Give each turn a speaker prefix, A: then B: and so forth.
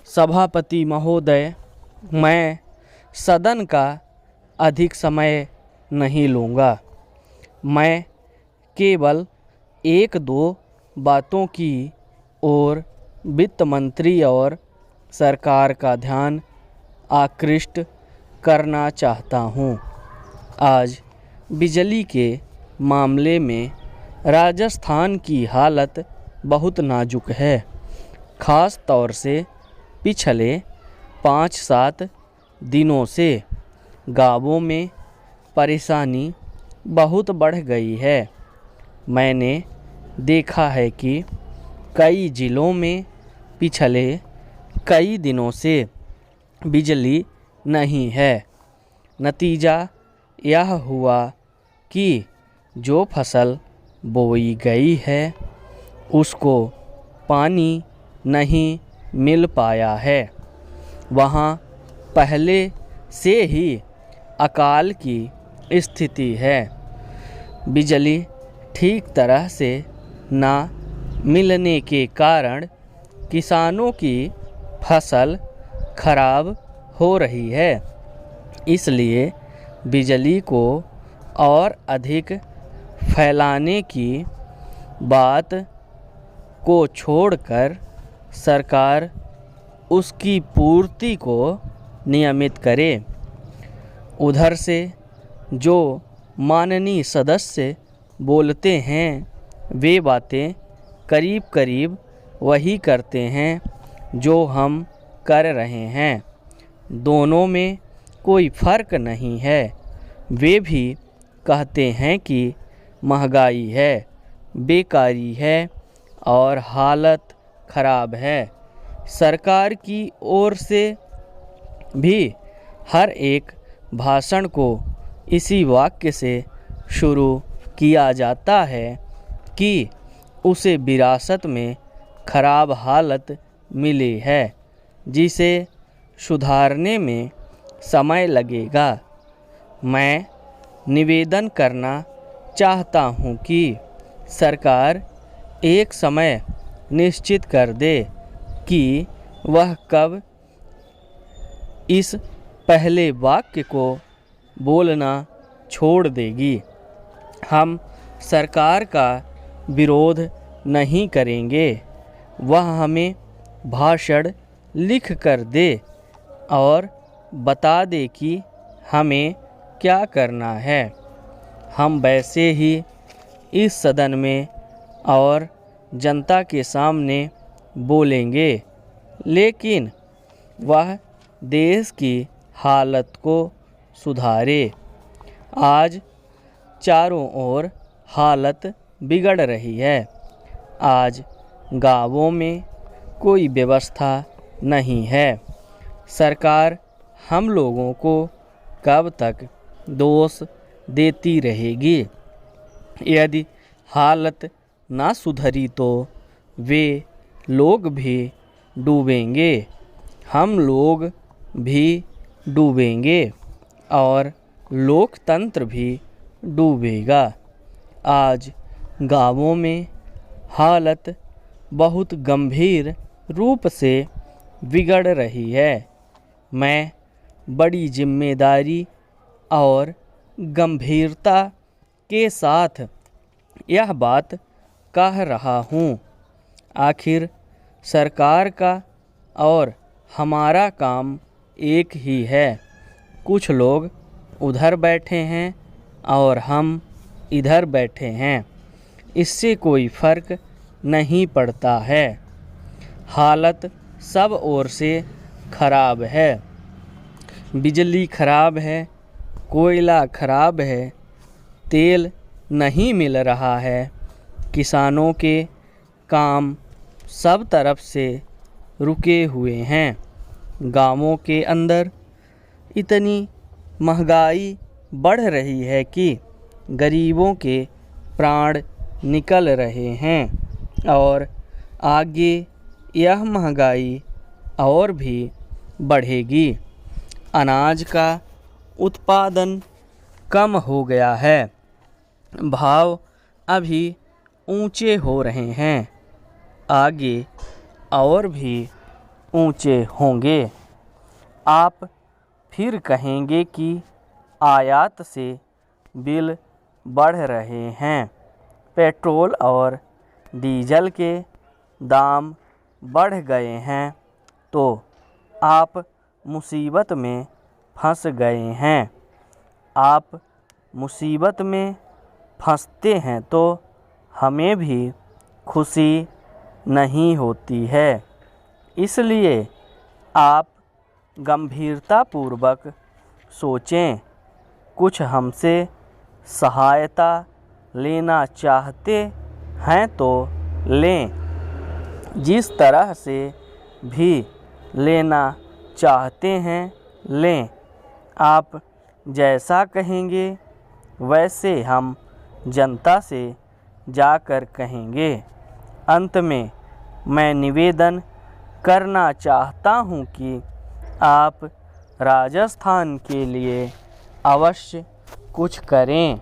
A: सभापति महोदय, मैं सदन का अधिक समय नहीं लूँगा। मैं केवल एक दो बातों की ओर वित्त मंत्री और सरकार का ध्यान आकृष्ट करना चाहता हूँ। आज बिजली के मामले में राजस्थान की हालत बहुत नाजुक है। ख़ास तौर से पिछले 5-7 दिनों से गाँवों में परेशानी बहुत बढ़ गई है। मैंने देखा है कि कई ज़िलों में पिछले कई दिनों से बिजली नहीं है। नतीजा यह हुआ कि जो फसल बोई गई है उसको पानी नहीं मिल पाया है। वहाँ पहले से ही अकाल की स्थिति है। बिजली ठीक तरह से ना मिलने के कारण किसानों की फसल खराब हो रही है। इसलिए बिजली को और अधिक फैलाने की बात को छोड़कर सरकार उसकी पूर्ति को नियमित करे। उधर से जो माननीय सदस्य बोलते हैं वे बातें करीब करीब वही करते हैं जो हम कर रहे हैं। दोनों में कोई फ़र्क नहीं है। वे भी कहते हैं कि महंगाई है, बेकारी है और हालत ख़राब है। सरकार की ओर से भी हर एक भाषण को इसी वाक्य से शुरू किया जाता है कि उसे विरासत में खराब हालत मिली है, जिसे सुधारने में समय लगेगा। मैं निवेदन करना चाहता हूँ कि सरकार एक समय निश्चित कर दे कि वह कब इस पहले वाक्य को बोलना छोड़ देगी। हम सरकार का विरोध नहीं करेंगे। वह हमें भाषण लिख कर दे और बता दे कि हमें क्या करना है। हम वैसे ही इस सदन में और जनता के सामने बोलेंगे, लेकिन वह देश की हालत को सुधारे। आज चारों ओर हालत बिगड़ रही है। आज गाँवों में कोई व्यवस्था नहीं है। सरकार हम लोगों को कब तक दोष देती रहेगी? यदि हालत ना सुधरी तो वे लोग भी डूबेंगे, हम लोग भी डूबेंगे और लोकतंत्र भी डूबेगा। आज गाँवों में हालत बहुत गंभीर रूप से बिगड़ रही है। मैं बड़ी जिम्मेदारी और गंभीरता के साथ यह बात कह रहा हूँ। आखिर सरकार का और हमारा काम एक ही है। कुछ लोग उधर बैठे हैं और हम इधर बैठे हैं। इससे कोई फ़र्क नहीं पड़ता है। हालत सब ओर से ख़राब है। बिजली ख़राब है, कोयला ख़राब है, तेल नहीं मिल रहा है। किसानों के काम सब तरफ से रुके हुए हैं। गाँवों के अंदर इतनी महंगाई बढ़ रही है कि गरीबों के प्राण निकल रहे हैं और आगे यह महंगाई और भी बढ़ेगी। अनाज का उत्पादन कम हो गया है। भाव अभी ऊंचे हो रहे हैं। आगे और भी ऊंचे होंगे। आप फिर कहेंगे कि आयात से बिल बढ़ रहे हैं, पेट्रोल और डीजल के दाम बढ़ गए हैं, तो आप मुसीबत में फंस गए हैं। आप मुसीबत में फंसते हैं तो हमें भी खुशी नहीं होती है। इसलिए आप गंभीरतापूर्वक सोचें, कुछ हमसे सहायता लेना चाहते हैं तो लें, जिस तरह से भी लेना चाहते हैं लें। आप जैसा कहेंगे वैसे हम जनता से जाकर कहेंगे। अंत में मैं निवेदन करना चाहता हूं कि आप राजस्थान के लिए अवश्य कुछ करें।